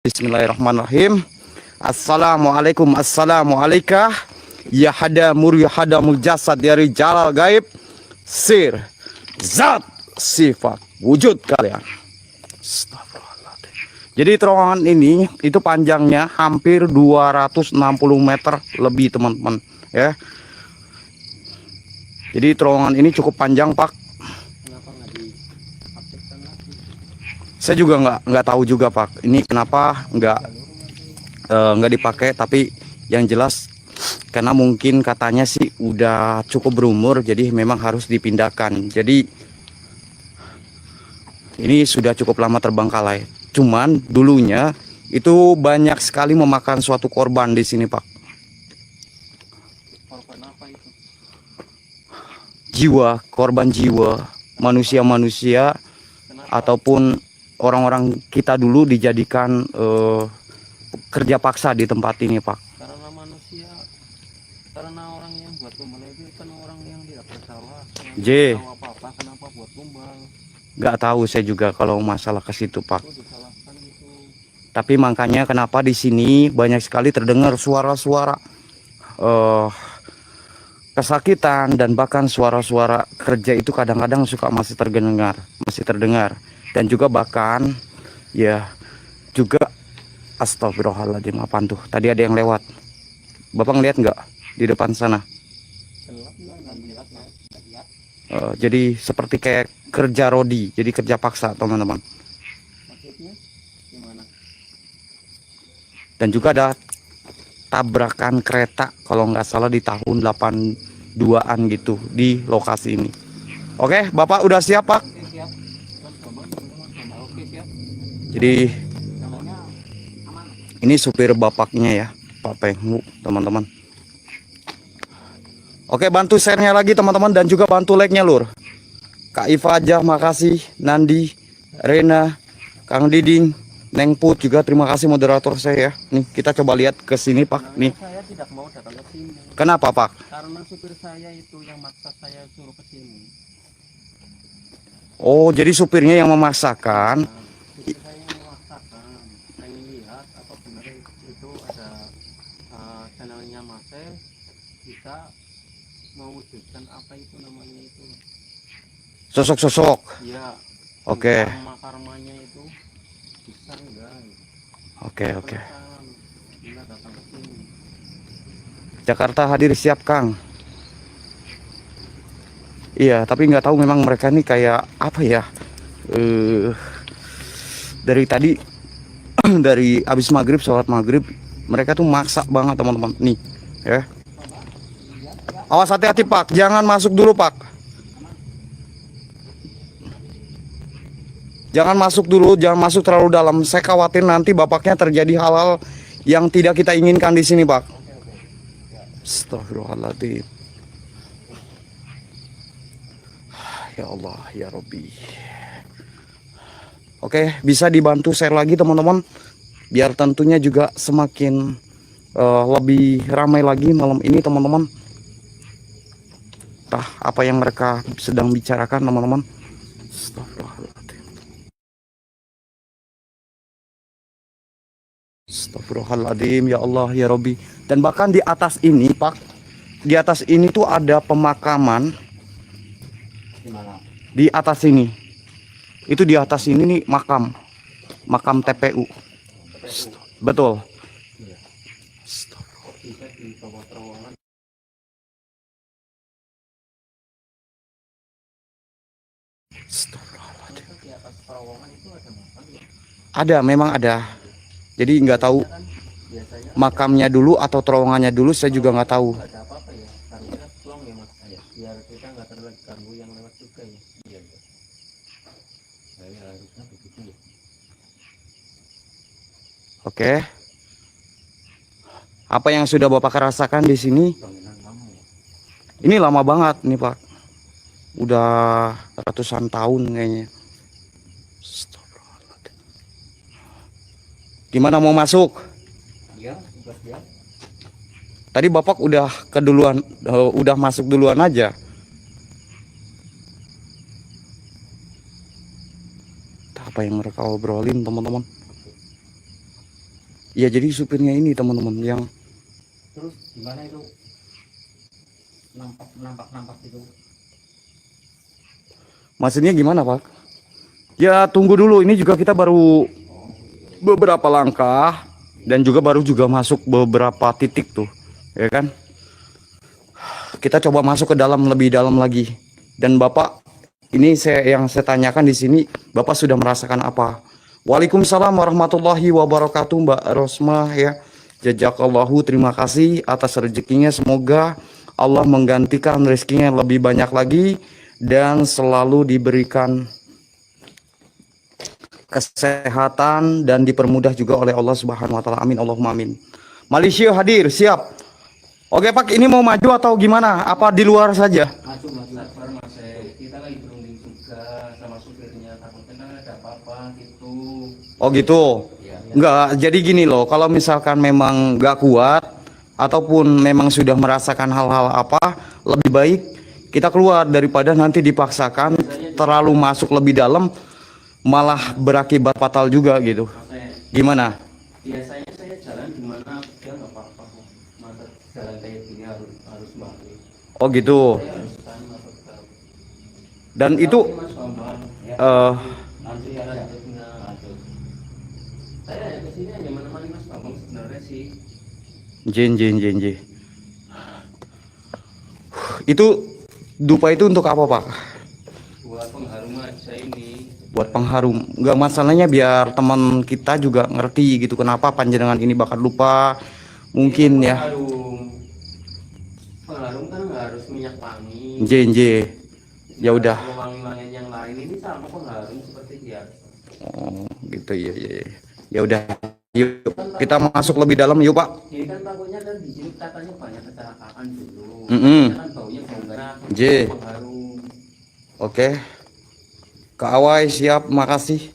Bismillahirrahmanirrahim. Assalamualaikum, assalamualaikum. Ya hadamur ya hadamul jasad dari jalal gaib sir zat sifat wujud kalian. Astagfirullahaladzim. Jadi terowongan ini itu panjangnya hampir 260 meter lebih teman-teman ya. Jadi terowongan ini cukup panjang Pak. Saya juga nggak tahu juga Pak. Ini kenapa nggak dipakai? Tapi yang jelas karena mungkin katanya sih udah cukup berumur, jadi memang harus dipindahkan. Jadi ini sudah cukup lama terbengkalai. Cuman dulunya itu banyak sekali memakan suatu korban di sini Pak. Korban apa itu? Jiwa, korban jiwa, manusia-manusia ataupun orang-orang kita dulu dijadikan kerja paksa di tempat ini Pak. Karena manusia, karena orang yang buat tumbal itu kan orang yang tidak bersalah. J. Tahu apa-apa, kenapa buat tumbal? Nggak tahu saya juga kalau masalah ke situ Pak. Itu disalahkan itu. Tapi makanya kenapa di sini banyak sekali terdengar suara-suara kesakitan dan bahkan suara-suara kerja itu kadang-kadang suka masih terdengar. Dan juga bahkan ya juga astagfirullahaladzim, apaan tuh? Tadi ada yang lewat. Bapak ngeliat nggak di depan sana? Jadi seperti kayak kerja rodi, jadi kerja paksa teman-teman. Maksudnya gimana? Dan juga ada tabrakan kereta kalau nggak salah di tahun 82-an gitu di lokasi ini. Oke, Bapak udah siap Pak? Oke, siap. Oke, siap. Jadi Namanya aman. ini supir bapaknya ya, Pak Penghu, teman-teman. Oke, bantu share-nya lagi teman-teman dan juga bantu like-nya Lur. Kak Iva aja, makasih. Nandi, Rena, Kang Diding, Neng Put juga terima kasih moderator saya ya. Nih, kita coba lihat ke sini Pak. Nih. Saya tidak mau datang ke sini. Kenapa Pak? Karena supir saya itu yang maksa saya suruh ke sini. Oh, jadi supirnya yang memaksakan. Supir saya yang memaksakan. Pengen lihat apa benar itu ada channelnya Mase bisa mewujudkan apa itu namanya itu. Sosok-sosok. Iya. Oke. Karmanya itu bisa enggak? Oke. Bila datang ke sini. Jakarta hadir siap Kang. Iya, tapi nggak tahu memang mereka ini kayak apa ya? Dari tadi dari abis maghrib, sholat maghrib, mereka tuh maksa banget teman-teman. Nih, ya. Awas hati-hati Pak, jangan masuk dulu Pak. Jangan masuk dulu, jangan masuk terlalu dalam. Saya khawatir nanti bapaknya terjadi hal-hal yang tidak kita inginkan di sini Pak. Astagfirullahaladzim. Ya Allah, ya Rabbi. Oke, bisa dibantu share lagi teman-teman, biar tentunya juga semakin lebih ramai lagi malam ini teman-teman. Entah apa yang mereka sedang bicarakan teman-teman. Astagfirullahaladzim. Astagfirullahaladzim, ya Allah, ya Rabbi. Dan bahkan di atas ini Pak, di atas ini tuh ada pemakaman. Di atas ini, itu di atas ini nih makam TPU. Betul. Ada, memang ada. Jadi nggak tahu makamnya dulu atau terowongannya dulu, saya juga nggak tahu. Biar kita nggak terganggu yang lewat juga ya. Iya. Saya harusnya begitu ya. Oke. Apa yang sudah Bapak rasakan di sini? Ini lama banget nih Pak. Udah ratusan tahun kayaknya. Gimana mau masuk? Iya, sudah siap. Tadi Bapak udah keduluan, udah masuk duluan aja. Apa yang mereka obrolin teman-teman? Ya jadi supirnya ini teman-teman yang Terus gimana itu? Nampak itu. maksudnya gimana Pak? Ya tunggu dulu, ini juga kita baru beberapa langkah dan juga baru juga masuk beberapa titik tuh, ya kan? Kita coba masuk ke dalam, lebih dalam lagi. Dan Bapak, ini yang saya tanyakan di sini, Bapak sudah merasakan apa? Waalaikumsalam warahmatullahi wabarakatuh, Mbak Rosmah ya. Jazakallahu, terima kasih atas rezekinya. Semoga Allah menggantikan rezekinya lebih banyak lagi dan selalu diberikan kesehatan dan dipermudah juga oleh Allah Subhanahu wa taala. Amin Allahumma amin. Malaysia hadir, siap. Oke Pak, ini mau maju atau gimana? Apa di luar saja? Maju sabar Mas. Kita lagi berunding juga sama supirnya, takutnya ada apa-apa gitu. Oh gitu. Ya. Enggak, jadi gini loh, kalau misalkan memang nggak kuat ataupun memang sudah merasakan hal-hal apa, lebih baik kita keluar daripada nanti dipaksakan terlalu masuk lebih dalam malah berakibat fatal juga gitu. Gimana? Biasanya saya jalan di mana ya nggak apa-apa. Masa jalan kayak gini harus balik. Oh gitu. Saya harus tanah tetap. Dan itu Mas Bambang, ya. Nanti ada jatuhnya aduh. Saya hanya kesini hanya menemani Mas Bambang sebenarnya sih. Jin. Itu dupa itu untuk apa Pak? Buat pengharum aja ini. Buat pengharum. Enggak, masalahnya biar teman kita juga ngerti gitu kenapa panjenengan ini bakal lupa. Mungkin ya. Pengharum kan nggak harus minyak wangi. Jin. Ya udah. Kalau wangi-wangian yang lain ini sama pengharum seperti biasa. Oh, gitu ya. Ya udah. Yuk, kita masuk lebih dalam yuk Pak. Jadi kan takutnya kan di sini katanya banyak kecelakaan dulu. Kan baunya bau merah. Pengharum. Oke. Kak Awai siap, makasih.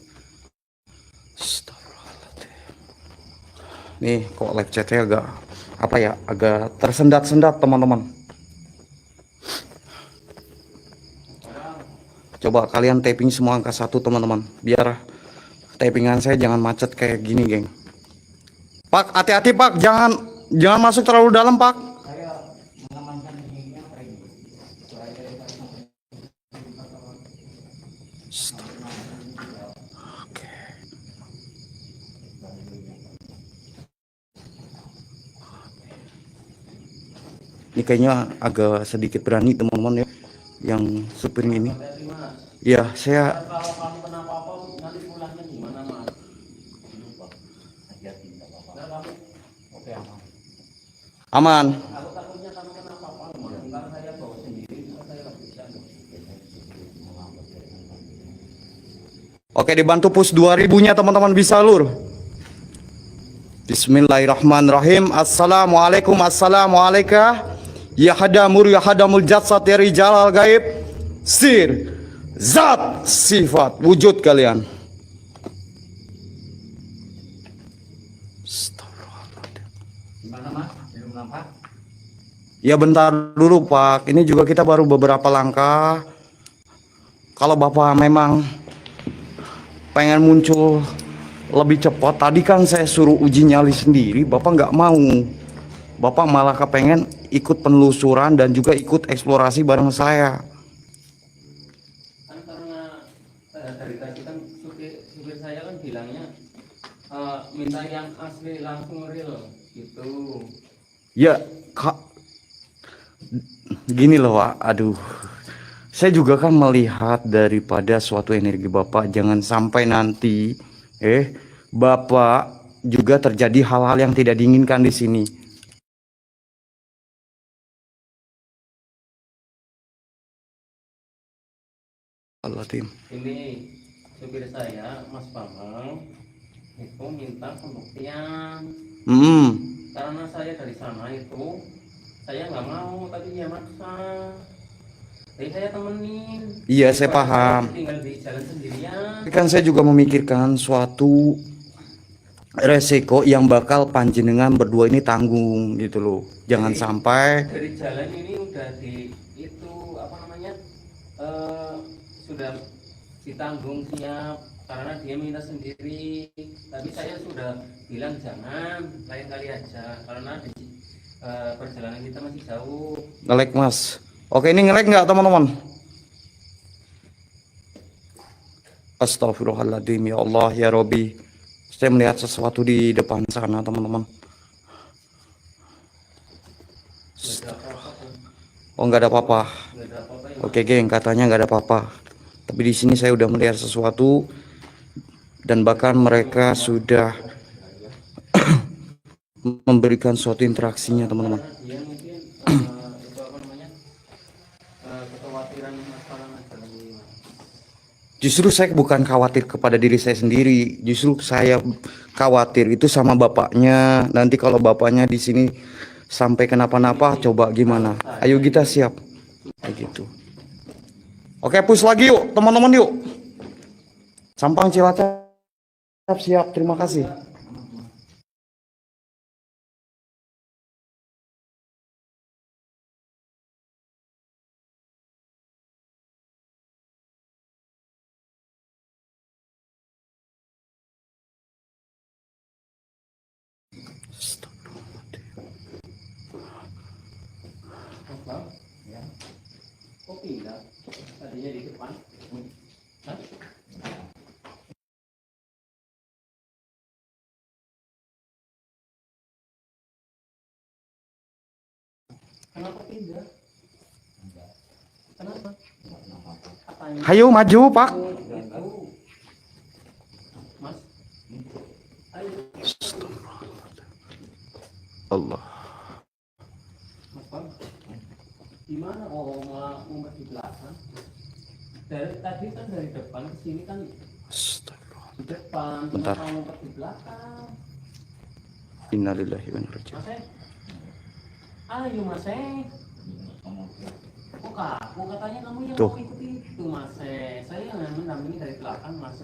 Nih kok live chatnya agak apa ya, agak tersendat-sendat teman-teman. Coba kalian taping semua angka 1 teman-teman, biar tapingan saya jangan macet kayak gini geng. Pak, hati-hati Pak, jangan masuk terlalu dalam Pak. Saya mengamankan ini apa ini? Oke. Ini kayaknya agak sedikit berani teman-teman ya, yang supirnya ini. Ya, saya Kalau kamu kenapa-apa nanti pulangnya gimana Mas? Lupa. Hati-hati enggak apa-apa. Oke aman. aman. Aku takutnya kamu kenapa-apa Mas. Entar saya bawa sendiri, saya nggak bisa. Oke, dibantu push 2000-nya teman-teman bisa lur. Bismillahirrahmanirrahim. Assalamualaikum. Ya hadamul jatsad ya rijalal gaib. Sir zat sifat wujud kalian. Gimana Mas? Belum nampak? Ya bentar dulu Pak. Ini juga kita baru beberapa langkah. Kalau Bapak memang pengen muncul lebih cepat, tadi kan saya suruh uji nyali sendiri, Bapak nggak mau. Bapak malah kepengen ikut penelusuran dan juga ikut eksplorasi bareng saya. Kan karena dari tadi kan supir saya kan bilangnya minta yang asli langsung real gitu. Ya Kak, gini loh Pak, aduh, saya juga kan melihat daripada suatu energi Bapak, jangan sampai nanti Bapak juga terjadi hal-hal yang tidak diinginkan di sini. Allah tim. Ini supir saya Mas Bambang itu minta pembuktian karena saya dari sana itu saya nggak mau tapi dia maksa. Jadi saya temenin. Iya saya paham. Tinggal di jalan sendirian. Kan saya juga memikirkan suatu resiko yang bakal panjenengan berdua ini tanggung gitu loh. Jangan Jadi, sampai dari jalan ini udah di itu apa namanya sudah ditanggung siap karena dia minta sendiri. Tapi saya sudah bilang jangan, lain kali aja, karena perjalanan kita masih jauh. Nge-lag mas. Oke, ini nge-lag nggak teman-teman? Astagfirullahaladzim, ya Allah, ya Robi. Saya melihat sesuatu di depan sana teman-teman. Nggak ada apa-apa tuh. Oh, nggak ada apa-apa. Nggak ada apa-apa ya. Oke geng, katanya nggak ada apa-apa. Tapi di sini saya udah melihat sesuatu dan bahkan mereka sudah memberikan suatu interaksinya teman-teman. Karena dia mungkin itu apa namanya, kekhawatiran masalah lagi. Justru saya bukan khawatir kepada diri saya sendiri, justru saya khawatir itu sama bapaknya. Nanti kalau bapaknya di sini sampai kenapa-napa, coba gimana? Ayo kita siap, kayak gitu. Oke, push lagi yuk, teman-teman yuk. Sampang Cilacap siap, terima kasih. Apa? Ya. Kok pindah? Tadinya di depan. Hah? Kenapa pindah? Kenapa? Apanya? Ayo maju Pak. Itu. Mas. Ayo. Allah. Mas Bang. Gimana? Oh, mau ngumpet di belakang. Dari tadi kan dari depan ke sini kan di depan, Bentar. mau ngumpet di belakang. Innalillahi wa inna ilaihi raji'un. Mas, ayo Mas. Kok kaku katanya kamu yang Tuh. mau ikut itu Mas. Saya yang mendampingi dari belakang Mas.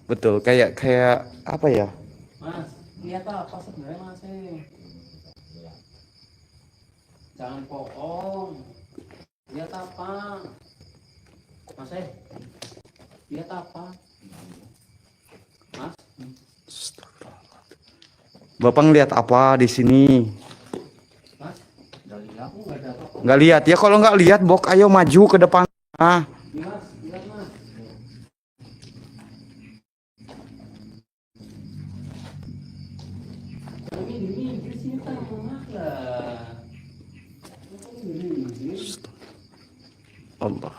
Betul, kayak apa ya? Mas, lihat apa sebenarnya Mas? Jangan bohong. Lihat apa? Mas, lihat apa? Mas, Bapak ngeliat apa di sini? Mas, aku nggak ada apa-apa. Nggak lihat ya? Kalau nggak lihat, Bok, ayo maju ke depan. Ah, Nih, Mas, lihat Mas. Ini di sini kan lah. Allah.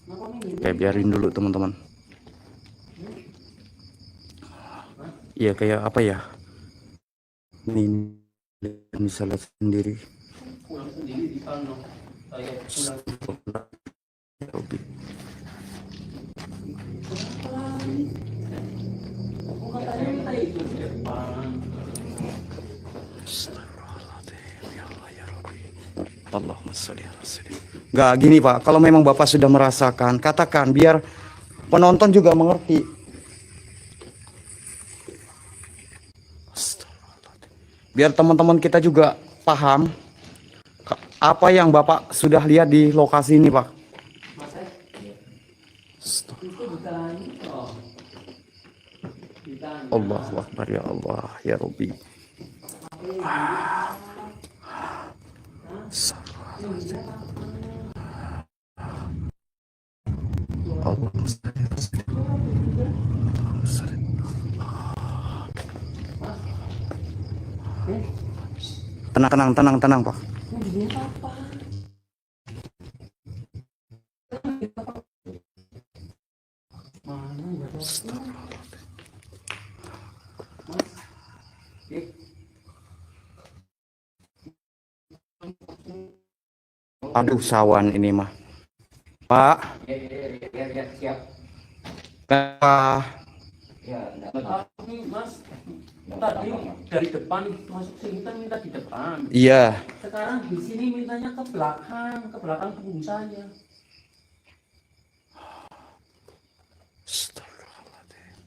Kenapa ini? Kayak biarin dulu teman-teman. Iya kayak apa ya? Ini bisa lihat sendiri. Pulang sendiri di sana. Saya pulang. Robi. Aku katanya minta itu di depan. Astagfirullahaladzim, ya Allah ya Robi. Allahumma sholli ala sayyidina. Nggak gini Pak, kalau memang Bapak sudah merasakan, katakan biar penonton juga mengerti. Astagfirullahaladzim. Biar teman-teman kita juga paham apa yang Bapak sudah lihat di lokasi ini Pak. Mas, itu bukan oh. Bukan. Allahu Akbar ya Allah ya Robi. Tenang Pak. Aduh sawan ini mah. Pak. Ya, siap. Kenapa? Ya, tapi Mas, tadi dari depan masuk sini kan minta di depan. Iya. Sekarang di sini mintanya ke belakang punggung saya.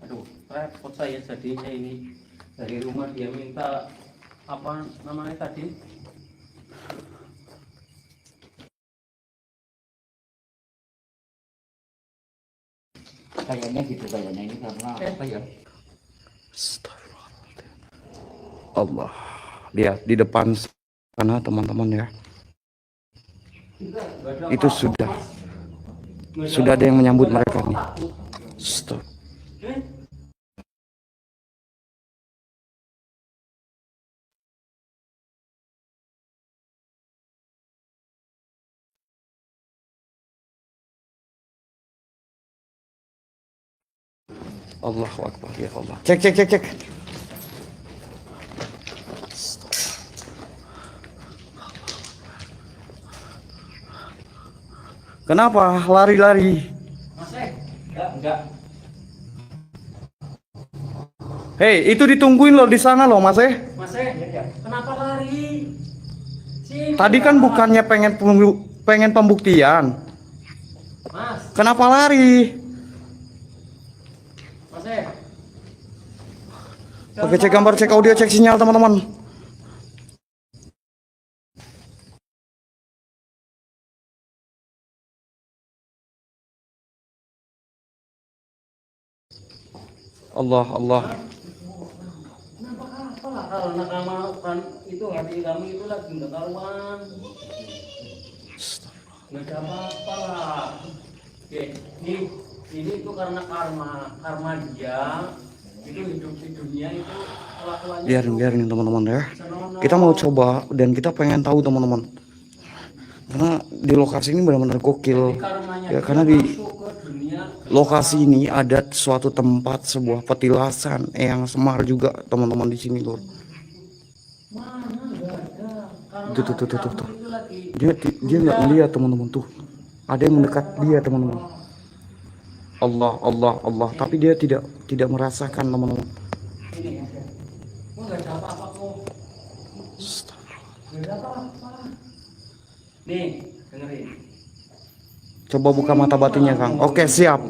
Aduh, repot saya jadinya ini. Dari rumah dia minta apa namanya tadi? Kayaknya gitu, kayaknya ini karena apa ya? Astagfirullahaladzim. Allah, lihat di depan sana teman-teman ya, itu sudah ada yang menyambut mereka nih. Stop. Allahu Akbar ya Allah. Cek cek cek cek. Kenapa lari-lari? Enggak. Hei, itu ditungguin loh di sana loh, Mas. Kenapa lari? Tadi kan bukannya pengen pembuktian. Mas, Kenapa lari? Mas. Oke, cek gambar, cek audio, cek sinyal teman-teman. Allah. Kenapa apa? Karena kamu kan itu hati kamu itu lagi nggak karuan. Nggak ada apa-apa lah. Oke, ini itu karena karma dia itu hidup di dunia itu kelakuannya. Biarin teman-teman ya. Kita mau coba dan kita pengen tahu teman-teman. Karena di lokasi ini benar-benar gokil. Ya, karena di lokasi ini ada suatu tempat, sebuah petilasan yang semar juga teman-teman di sini loh. Tuh. Dia nggak melihat teman-teman tuh. Ada yang mendekat dia teman-teman. Allah. Tapi dia tidak merasakan teman-teman. Nggak ada apa-apa kok. Nggak ada apa-apa. Nih, dengerin. Coba buka mata batinnya Kang. Oke siap.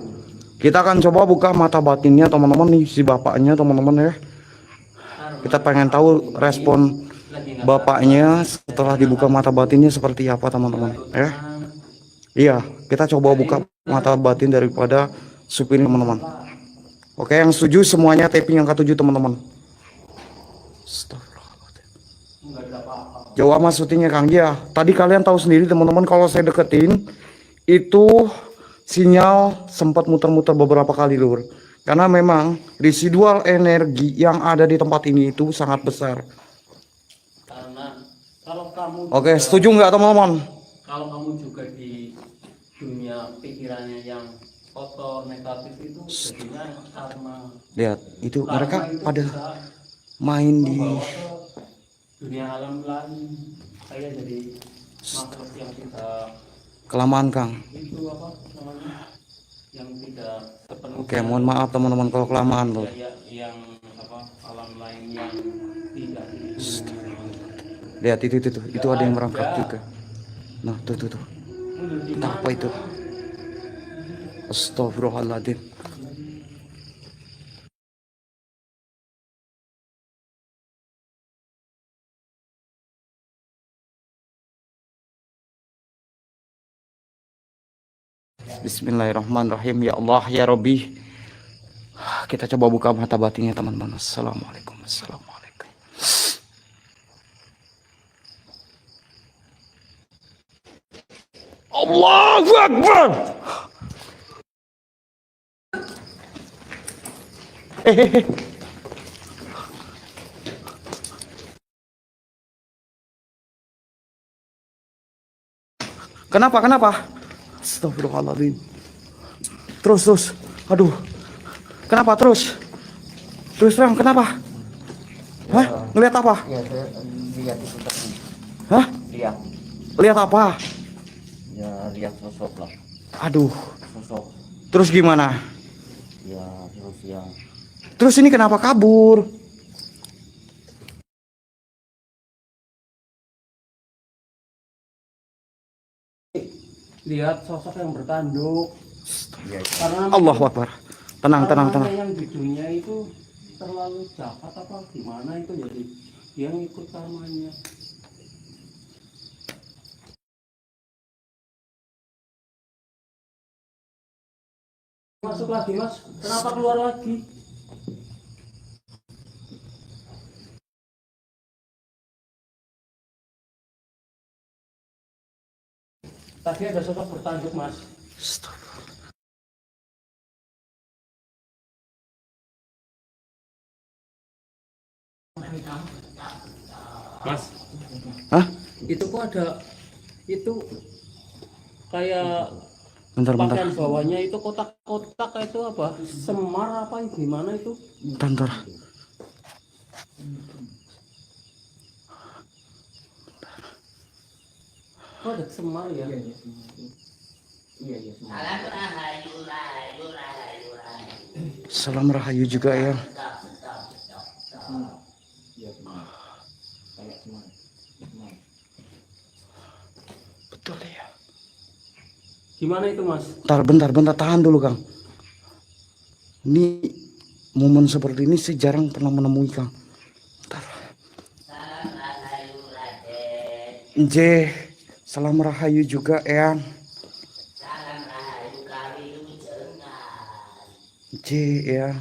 Kita akan coba buka mata batinnya teman-teman nih, si bapaknya teman-teman ya. Kita pengen tahu respon bapaknya setelah dibuka mata batinnya seperti apa teman-teman ya. Iya, kita coba buka mata batin daripada supir teman-teman. Oke, yang setuju semuanya tapping yang ke-7 teman-teman. Jauh amat syutingnya Kang. Ya, tadi kalian tahu sendiri teman-teman kalau saya deketin itu sinyal sempat muter-muter beberapa kali lur. Karena memang residual energi yang ada di tempat ini itu sangat besar. Karena kalau kamu Oke, setuju nggak teman-teman? Kalau kamu juga di dunia pikirannya yang kotor, negatif itu jadinya karma. Lihat, itu Karma mereka itu pada bisa main di membawa ke dunia alam lain. Saya jadi makhluk yang tidak kelamaan Kang. itu apa namanya? Yang tidak sepenuhnya. Oke, mohon maaf teman-teman kalau kelamaan loh. Yang apa alam lain yang tidak. Lihat itu ada yang merangkap juga. Nah, tuh. Entah apa itu. Astagfirullahaladzim. Bismillahirrahmanirrahim. Ya Allah, ya Rabbi. Kita coba buka mata batinnya teman-teman. Assalamualaikum. Allahu Akbar. Kenapa? Astagfirullahaladzim. Terus. Aduh. Kenapa terus? Terus terang, kenapa? Hah? Ngelihat apa? Ya, saya lihat itu tadi. Hah? Lihat apa? Ya, lihat sosok lah. Aduh. Sosok. Terus gimana? Ya, terus yang. Terus ini kenapa kabur? Lihat sosok yang bertanduk. Ya, Karena Allahu Akbar. Tenang. yang di dunia itu terlalu jahat apa gimana itu jadi dia ngikut karmanya. Masuk lagi mas, kenapa keluar lagi? Tadi ada sosok bertanduk mas. Stop. Mas, Hah? itu kok ada itu kayak Bentar. pakaian bawahnya itu kotak-kotak itu apa? Semar apa gimana itu? Bentar. Kok ada semar ya? Iya, semua. Salam rahayu juga ya. Iya, semua. Kayak semua. Semua. Betul ya. Gimana itu mas? Bentar, tahan dulu Kang. Ini momen seperti ini saya jarang pernah menemui Kang. Bentar. J, salam rahayu juga Eyang. J ya.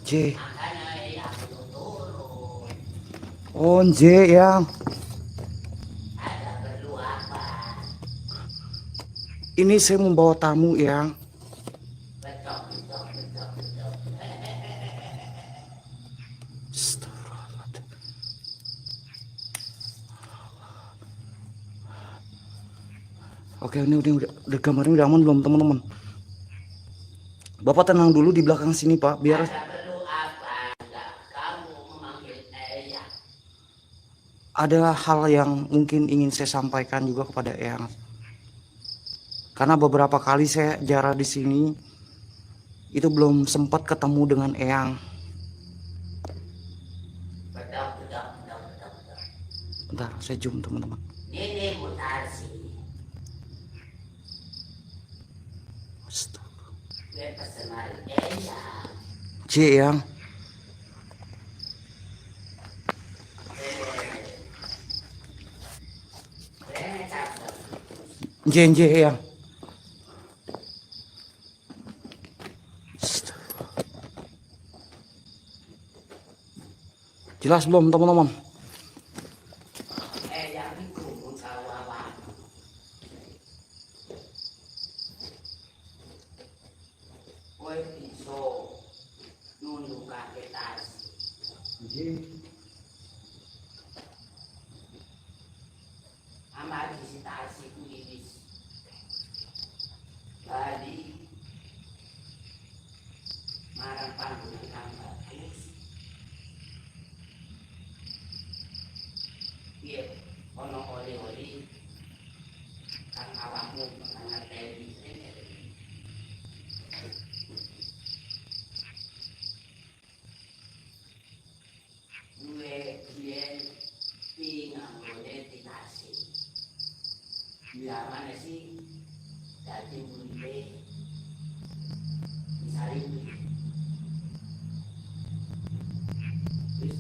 J. Oh J ya. Ini saya membawa tamu ya. Astagfirullahaladzim. Oke, ini udah gambarnya udah aman belum teman-teman? Bapak tenang dulu di belakang sini Pak, biar ada hal yang mungkin ingin saya sampaikan juga kepada Eyang. Karena beberapa kali saya jarah di sini itu belum sempat ketemu dengan Eyang. Bentar, saya zoom teman-teman. C Eyang. J Eyang. Jelas belum teman-teman? Ono oli-oli kang awakmu ngerteni. Gue biyen pi nganggone ditasi. Biamane sih dadi uripe misari wis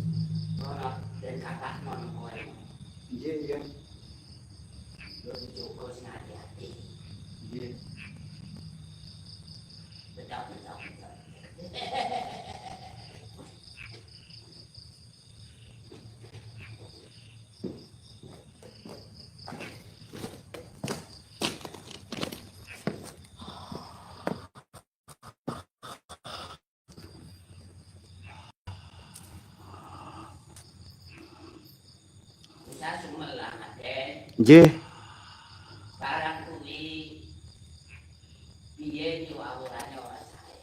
ora den kakak non kowe. Iya. Lo dicoba sing hati-hati. Iya. Betul. J. Barang kuwi piye yo awurane ora sae.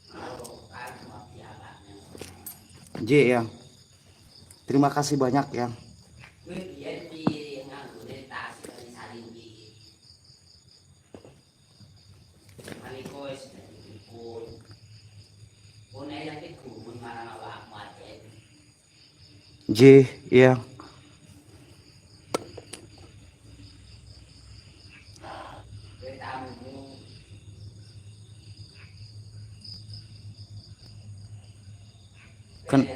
Kalau kan pialane. J ya. Terima kasih banyak ya. Kuwi piye piye nganggone tas kali salimbi. Maliko wis dipun. One yang digumun marang awakmu aden. J ya. Kan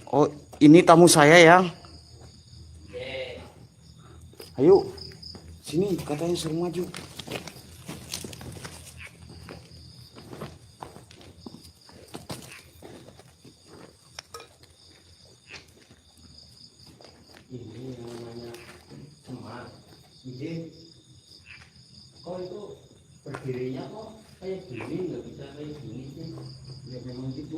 oh, ini tamu saya yang. Ayo, sini katanya suruh maju. Ini yang namanya Semar. Ije, kok itu berdirinya kok kayak gini, nggak bisa kayak gini sih. Ya memang gitu.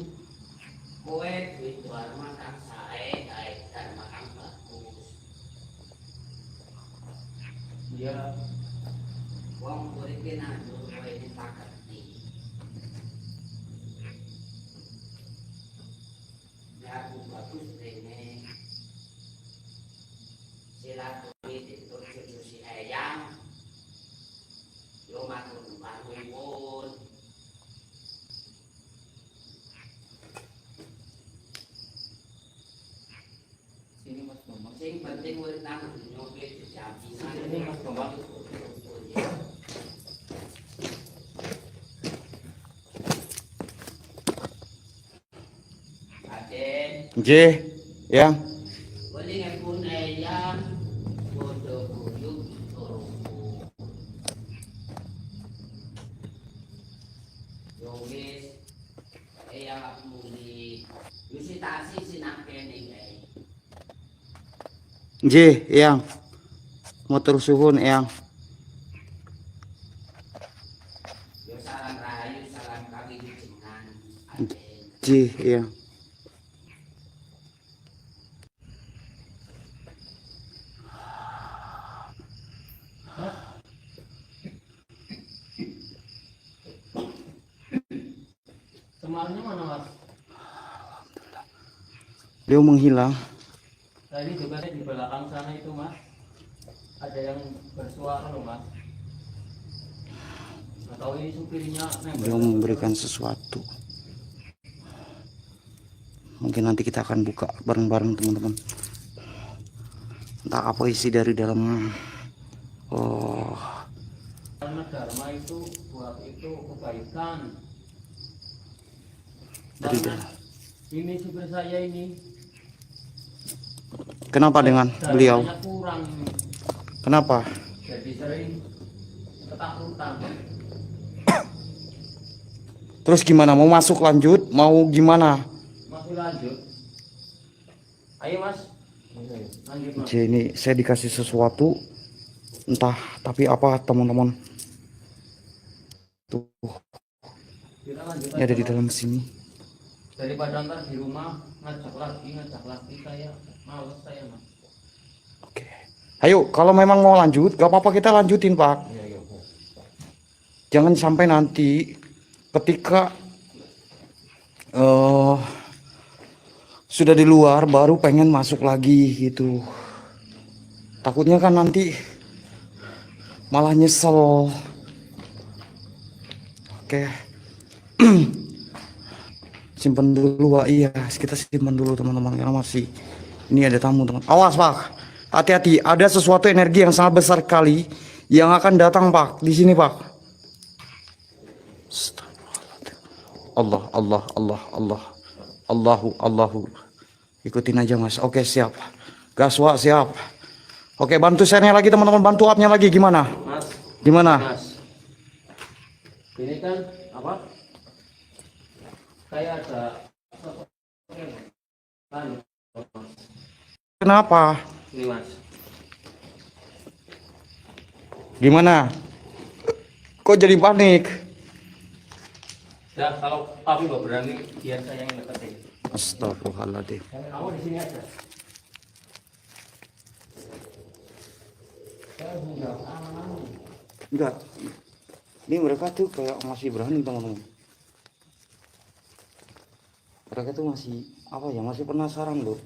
Kowe duit warma kang sae kae dharma kang bagus. Dia Wong uripe nandur kowe dipaketi. Ya aku bagus rene. Silaturahmi ditur cucu si Eyang. Yo matur nuwun. sini Mas Bambang. Sing penting urip nang dunya kuwi dijamingan. Ini Mas Bambang. Aden, J, yang. boleh ngepun Eyang. Bodoh buyut turuku. Yo wis, Eyang muni visitasi sinakene kae. J, yang. Motor suhun yang. Yo salam rahayu, salam kawilujengan. Aden. J, yang. Semarnya mana Mas? Dia menghilang. Tadi juga di belakang sana itu Mas. Ada yang bersuara loh Mas. Nggak tahu ini supirnya Dia memberikan sesuatu. Mungkin nanti kita akan buka bareng-bareng teman-teman. Entah apa isi dari dalam. Oh, karena dharma itu buat itu kebaikan. dari Karena dalam. ini supir saya ini Kenapa dengan beliau? dharmanya kurang ini. Kenapa? Jadi sering ketakutan. Terus gimana? Mau masuk lanjut? Mau gimana? Masih lanjut. Ayo Mas. Lanjut Mas. J, ini saya dikasih sesuatu. Entah tapi apa teman-teman. Tuh, Kita lanjut ini ada aja, di Mas. dalam sini. Daripada ntar di rumah ngajak lagi saya males saya Mas. Oke. Ayo, kalau memang mau lanjut, gak apa-apa kita lanjutin Pak. Iya iya. Jangan sampai nanti ketika sudah di luar baru pengen masuk lagi gitu. Takutnya kan nanti malah nyesel. Oke. Simpan dulu Pak. Iya, kita simpan dulu teman-teman karena masih ini ada tamu teman. Awas Pak. Hati-hati, ada sesuatu energi yang sangat besar sekali yang akan datang Pak di sini Pak. Allah, Allah, Allah, Allah, Allahu. Ikutin aja Mas. Oke siap. Gaswa siap. Oke, bantu share-nya lagi teman-teman, bantu up-nya lagi gimana? Mas. Gimana? Mas. Ini kan apa? Kayak ada kan Kenapa? ini Mas. Gimana? Kok jadi panik? Ya kalau Papi nggak berani biar saya yang deketin. Astagfirullahaladzim. Kamu di sini aja. Saya enggak aman. Enggak. Ini mereka tuh kayak masih berani teman-teman. Mereka tuh masih apa ya? Masih penasaran loh.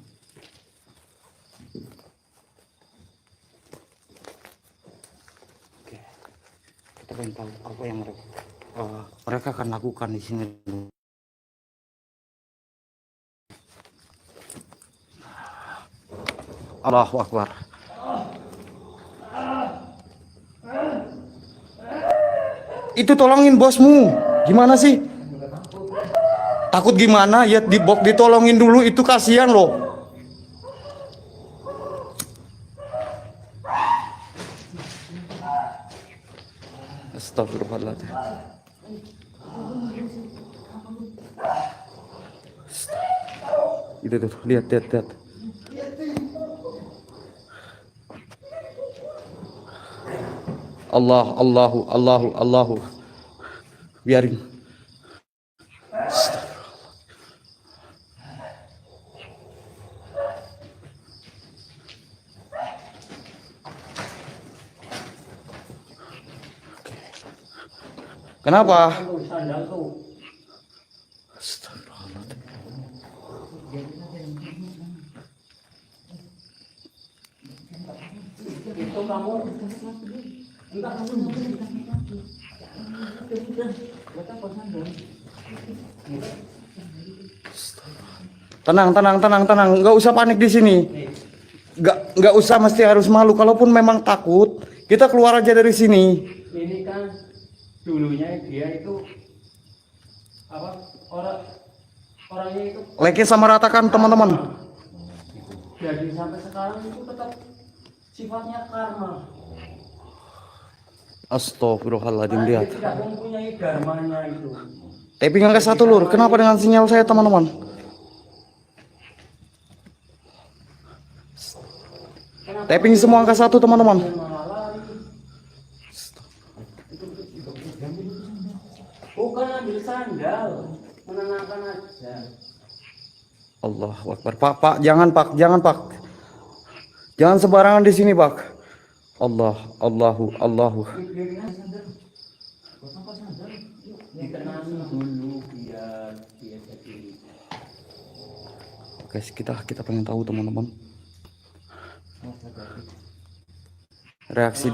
Oke. Kita pengen tahu apa yang mereka akan lakukan di sini. Allahu Akbar. itu tolongin bosmu. Gimana sih? Takut gimana? Ya ditolongin dulu, itu kasihan loh. Astagfirullahaladzim. Itu tuh, lihat. Allahu. Biarin. Kenapa? Sandal tuh. Astagfirullahaladzim. Itu kamu enggak Tenang. Nggak usah panik di sini. Nggak usah mesti harus malu. Kalaupun memang takut, kita keluar aja dari sini. ini kan dulunya dia itu apa orangnya itu Like sama ratakan teman-teman. jadi sampai sekarang itu tetap sifatnya karma. Astagfirullahaladzim, Dia lihat. tidak mempunyai dharmanya itu. Tapi angka 1 lur. Kenapa dengan sinyal saya teman-teman? Tapping semua angka 1 teman-teman. Dia malah lari. Bukan ambil sandal, menenangkan aja. Allahu Akbar. Pak, jangan Pak. Jangan sembarangan di sini Pak. Allahu. Ditenangin dulu biar dia jadi. Guys, kita pengen tahu teman-teman. Reaksi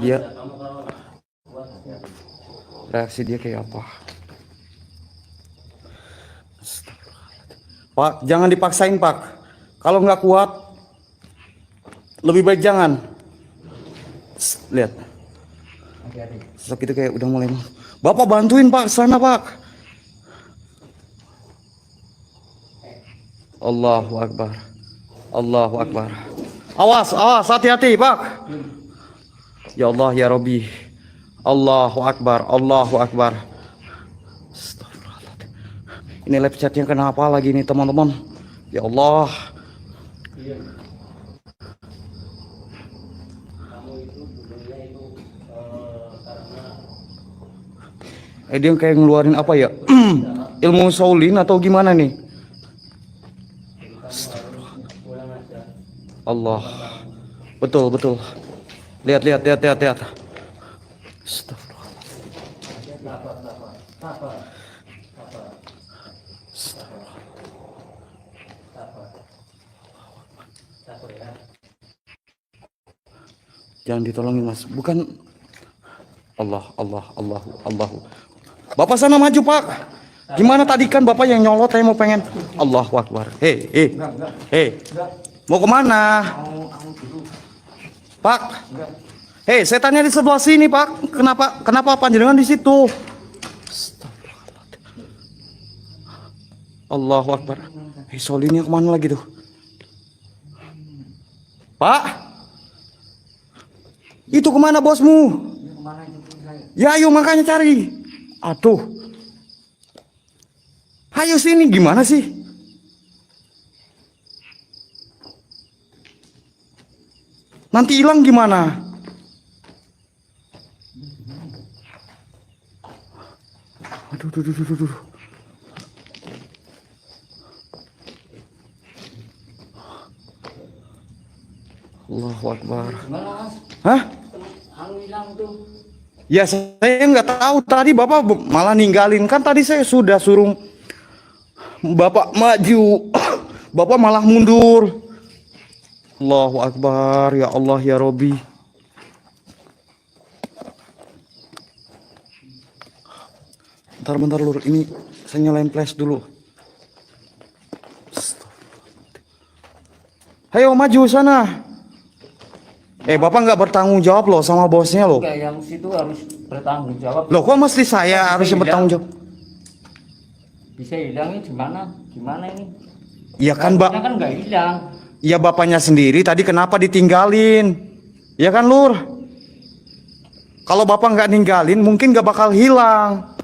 dia kayak apa? Pak, jangan dipaksain Pak. Kalau nggak kuat, lebih baik jangan. Lihat, sosok itu kayak udah mulai. Bapak bantuin Pak, sana Pak. Allahu Akbar. Awas, hati-hati Pak. Ya Allah, ya Rabbi. Allahu Akbar. Astagfirullahaladzim. Ini live chatnya kenapa lagi nih teman-teman? Ya Allah. Iya. Kamu itu dulunya itu karena Dia kayak ngeluarin apa ya? Ilmu Shaolin atau gimana nih? pulang aja. Allah. Betul. Lihat. Astagfirullah. Sabar ya. Jangan ditolongin Mas. Bukan. Allahu. Bapak sana maju Pak. Gimana tadi kan Bapak yang nyolot, saya mau pengen. Allahu Akbar. Hei. Mau kemana? Pak. Hei, setannya di sebelah sini Pak. Kenapa panjenengan di situ? Allahu Akbar. Hei, Solinnya kemana lagi tuh? Pak. Itu kemana bosmu? Ya ayo makanya cari. Aduh. Ayo sini, gimana sih? Nanti hilang gimana? Aduh. Allahu Akbar. Hah? Ya saya nggak tahu, tadi Bapak malah ninggalin. Kan tadi saya sudah suruh Bapak maju, Bapak malah mundur. Allahu Akbar, ya Allah ya Robbi. Bentar lur, ini saya nyalain flash dulu. Ayo maju sana. Bapak nggak bertanggung jawab loh sama bosnya loh. Enggak, yang situ harus bertanggung jawab. Loh, kok mesti saya harusnya hilang. bertanggung jawab? Bisa hilangnya gimana? Gimana ini? Ya kan, Mbak. Harusnya kan nggak hilang. Ya bapaknya sendiri tadi kenapa ditinggalin? Ya kan, Lur? Kalau bapak nggak ninggalin, mungkin nggak bakal hilang.